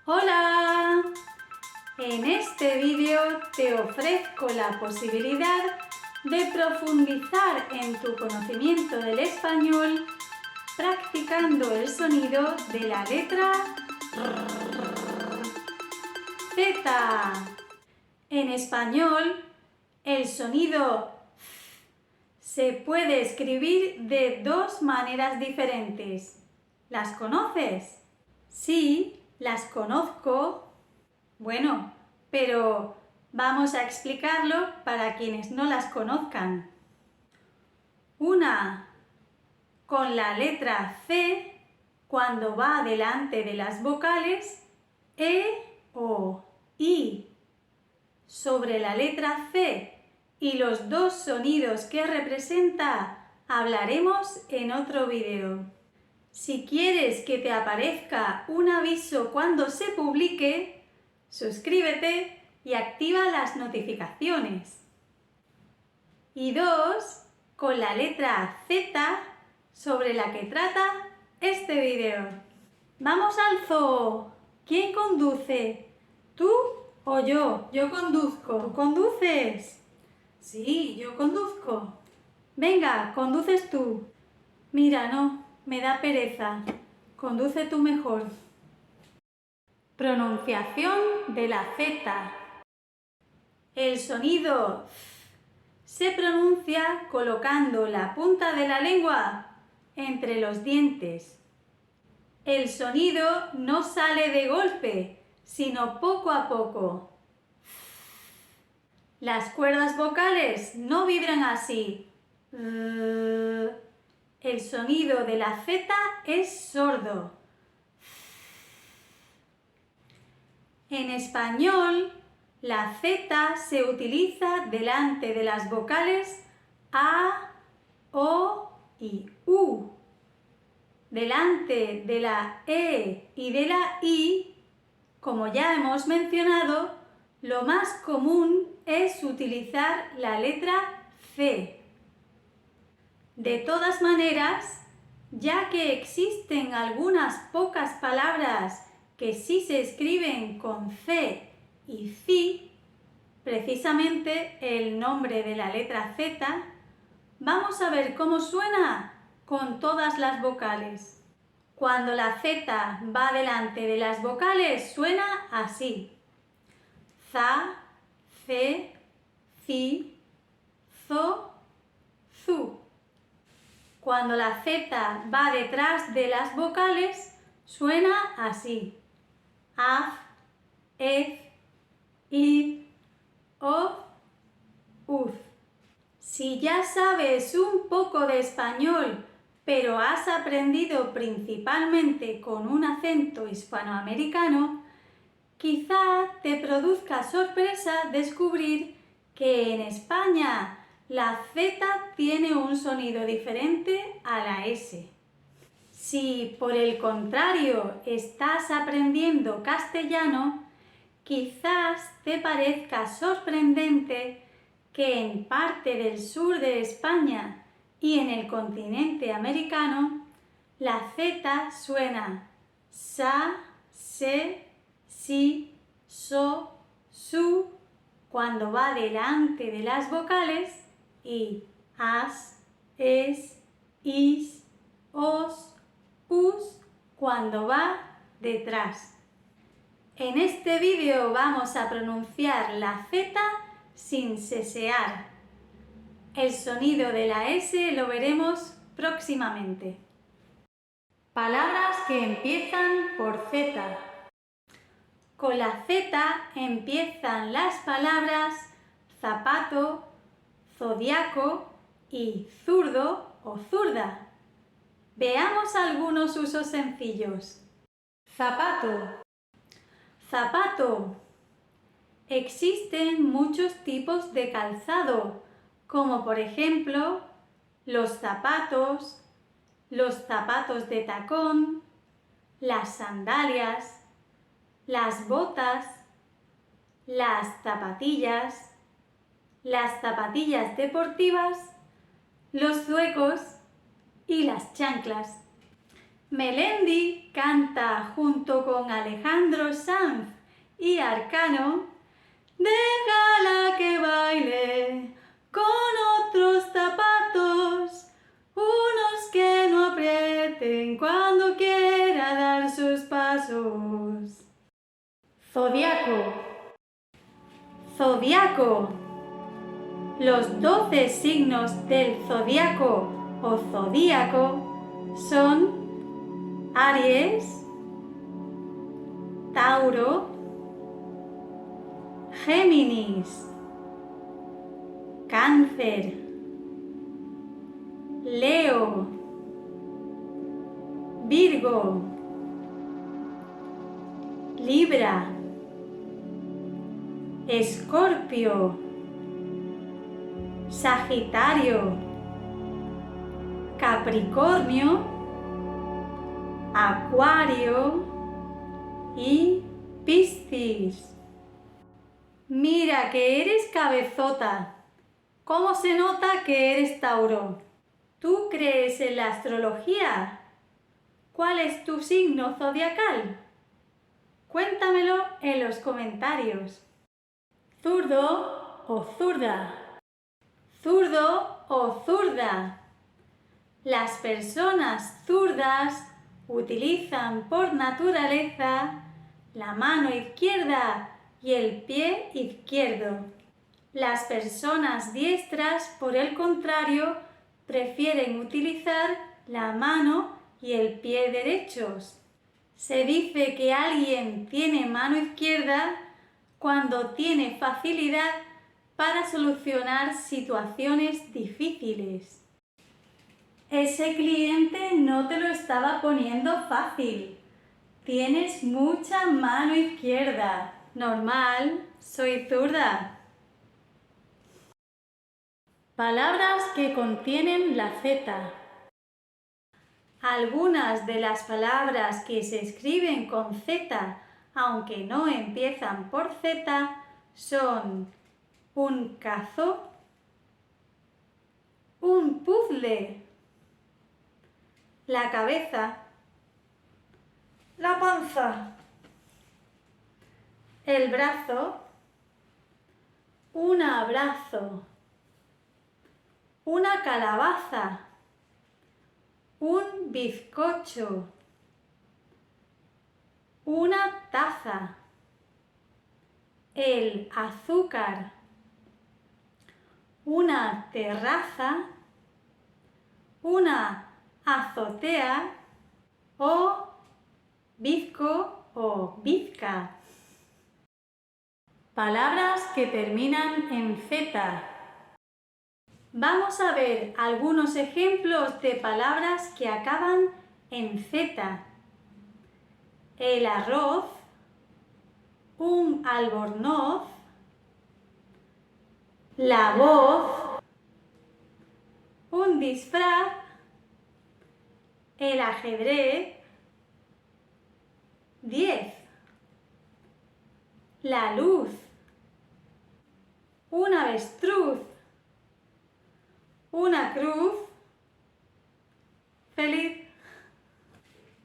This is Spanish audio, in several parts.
Hola, en este vídeo te ofrezco la posibilidad de profundizar en tu conocimiento del español practicando el sonido de la letra Z. En español, el sonido se puede escribir de dos maneras diferentes. ¿Las conoces? Sí, las conozco. Bueno, pero vamos a explicarlo para quienes no las conozcan. Una con la letra C cuando va delante de las vocales E o I. Sobre la letra C y los dos sonidos que representa hablaremos en otro vídeo. Si quieres que te aparezca un aviso cuando se publique, suscríbete y activa las notificaciones. Y dos, con la letra Z sobre la que trata este vídeo. ¡Vamos al zoo! ¿Quién conduce? ¿Tú o yo? Yo conduzco. ¿Tú conduces? Sí, yo conduzco. Venga, conduces tú. Mira, no, me da pereza. Conduce tú mejor. Pronunciación de la Z. El sonido se pronuncia colocando la punta de la lengua entre los dientes. El sonido no sale de golpe, sino poco a poco. Las cuerdas vocales no vibran así. El sonido de la Z es sordo. En español, la Z se utiliza delante de las vocales A, O y U. Delante de la E y de la I, como ya hemos mencionado, lo más común es utilizar la letra C. De todas maneras, ya que existen algunas pocas palabras que sí se escriben con C y CI, precisamente el nombre de la letra Z, vamos a ver cómo suena con todas las vocales. Cuando la Z va delante de las vocales suena así: za, ce, ci, zo, zu. Cuando la Z va detrás de las vocales suena así: az, ez, iz, oz, uz. Si ya sabes un poco de español, pero has aprendido principalmente con un acento hispanoamericano, quizá te produzca sorpresa descubrir que en España la Z tiene un sonido diferente a la S. Si por el contrario estás aprendiendo castellano, quizás te parezca sorprendente que en parte del sur de España y en el continente americano la Z suena sa, se, si, so, su cuando va delante de las vocales y as, es, is, os, us cuando va detrás. En este vídeo vamos a pronunciar la Z sin sesear. El sonido de la S lo veremos próximamente. Palabras que empiezan por Z. Con la Z empiezan las palabras zapato, zodiaco y zurdo o zurda. Veamos algunos usos sencillos. Zapato. Zapato. Existen muchos tipos de calzado, como por ejemplo los zapatos de tacón, las sandalias, las botas, las zapatillas deportivas, los zuecos y las chanclas. Melendi canta junto con Alejandro Sanz y Arcano «Déjala que baile con otros zapatos, unos que no aprieten cuando quiera dar sus pasos». Zodiaco. Zodiaco. Los 12 signos del zodiaco o zodíaco son Aries, Tauro, Géminis, Cáncer, Leo, Virgo, Libra, Escorpio, Sagitario, Capricornio, Acuario y Piscis. Mira que eres cabezota. ¿Cómo se nota que eres Tauro? ¿Tú crees en la astrología? ¿Cuál es tu signo zodiacal? Cuéntamelo en los comentarios. Zurdo o zurda. Zurdo o zurda. Las personas zurdas utilizan por naturaleza la mano izquierda y el pie izquierdo. Las personas diestras, por el contrario, prefieren utilizar la mano y el pie derechos. Se dice que alguien tiene mano izquierda cuando tiene facilidad para solucionar situaciones difíciles. Ese cliente no te lo estaba poniendo fácil. Tienes mucha mano izquierda. Normal, soy zurda. Palabras que contienen la Z. Algunas de las palabras que se escriben con Z, aunque no empiezan por Z, son un cazo, un puzzle, la cabeza, la panza, el brazo, un abrazo, una calabaza, un bizcocho, una taza, el azúcar, una terraza, una azotea o bizco o bizca. Palabras que terminan en Z. Vamos a ver algunos ejemplos de palabras que acaban en Z. El arroz, un albornoz, la voz, un disfraz, el ajedrez, 10, la luz, un avestruz, una cruz, feliz.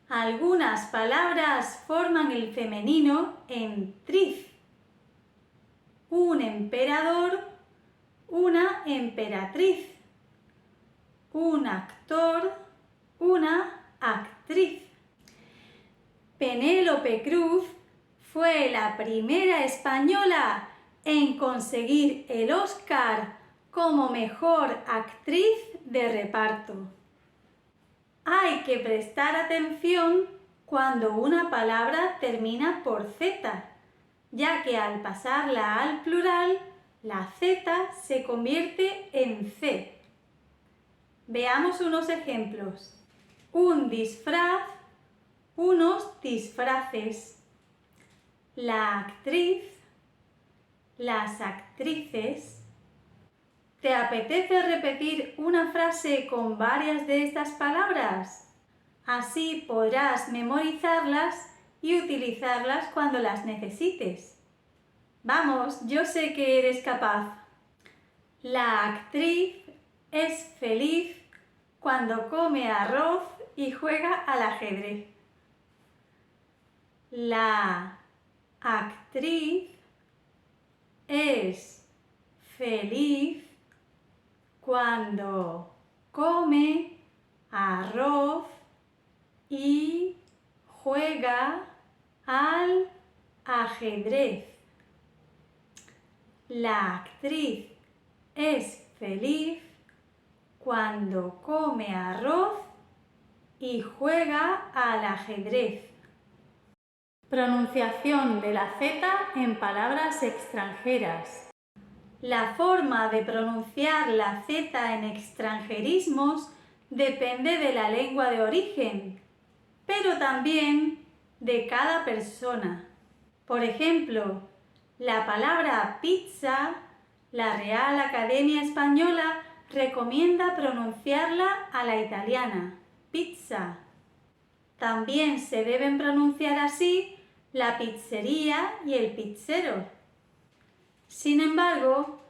Algunas palabras forman el femenino en triz. Un emperador, una emperatriz. Un actor, una actriz. Penélope Cruz fue la primera española en conseguir el Oscar como mejor actriz de reparto. Hay que prestar atención cuando una palabra termina por Z, ya que al pasarla al plural, la Z se convierte en C. Veamos unos ejemplos. Un disfraz, unos disfraces. La actriz, las actrices. ¿Te apetece repetir una frase con varias de estas palabras? Así podrás memorizarlas y utilizarlas cuando las necesites. Vamos, yo sé que eres capaz. La actriz es feliz cuando come arroz y juega al ajedrez. La actriz es feliz cuando come arroz y juega al ajedrez. La actriz es feliz cuando come arroz y juega al ajedrez. Pronunciación de la Z en palabras extranjeras. La forma de pronunciar la Z en extranjerismos depende de la lengua de origen, pero también de cada persona. Por ejemplo, la palabra pizza, la Real Academia Española recomienda pronunciarla a la italiana, pizza. También se deben pronunciar así la pizzería y el pizzero. Sin embargo,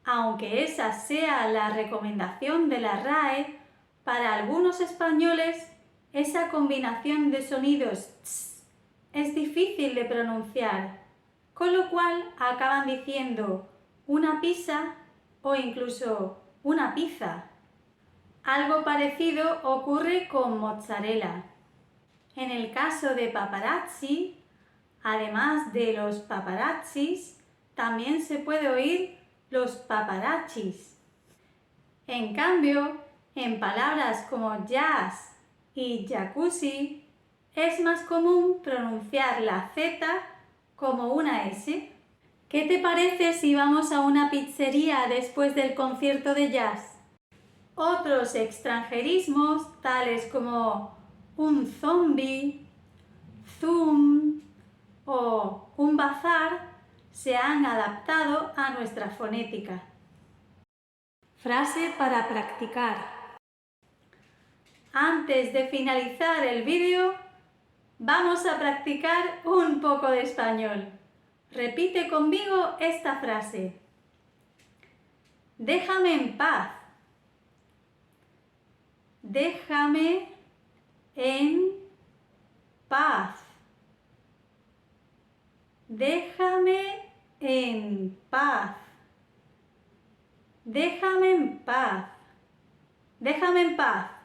aunque esa sea la recomendación de la RAE, para algunos españoles esa combinación de sonidos ts es difícil de pronunciar, con lo cual acaban diciendo una pizza o incluso una pizza. Algo parecido ocurre con mozzarella. En el caso de paparazzi, además de los paparazzis, también se puede oír los paparachis. En cambio, en palabras como jazz y jacuzzi, es más común pronunciar la Z como una S. ¿Qué te parece si vamos a una pizzería después del concierto de jazz? Otros extranjerismos, tales como un zombie, zoom o un bazar, se han adaptado a nuestra fonética. Frase para practicar. Antes de finalizar el vídeo, vamos a practicar un poco de español. Repite conmigo esta frase. Déjame en paz. Déjame en paz. Déjame en paz. Déjame en paz. Déjame en paz.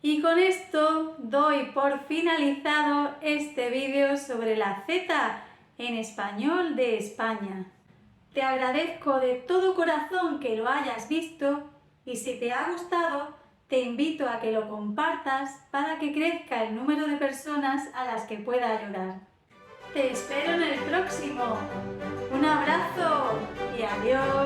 Y con esto doy por finalizado este vídeo sobre la Z en español de España. Te agradezco de todo corazón que lo hayas visto y si te ha gustado, te invito a que lo compartas para que crezca el número de personas a las que pueda ayudar. Te espero en el próximo. Un abrazo y adiós.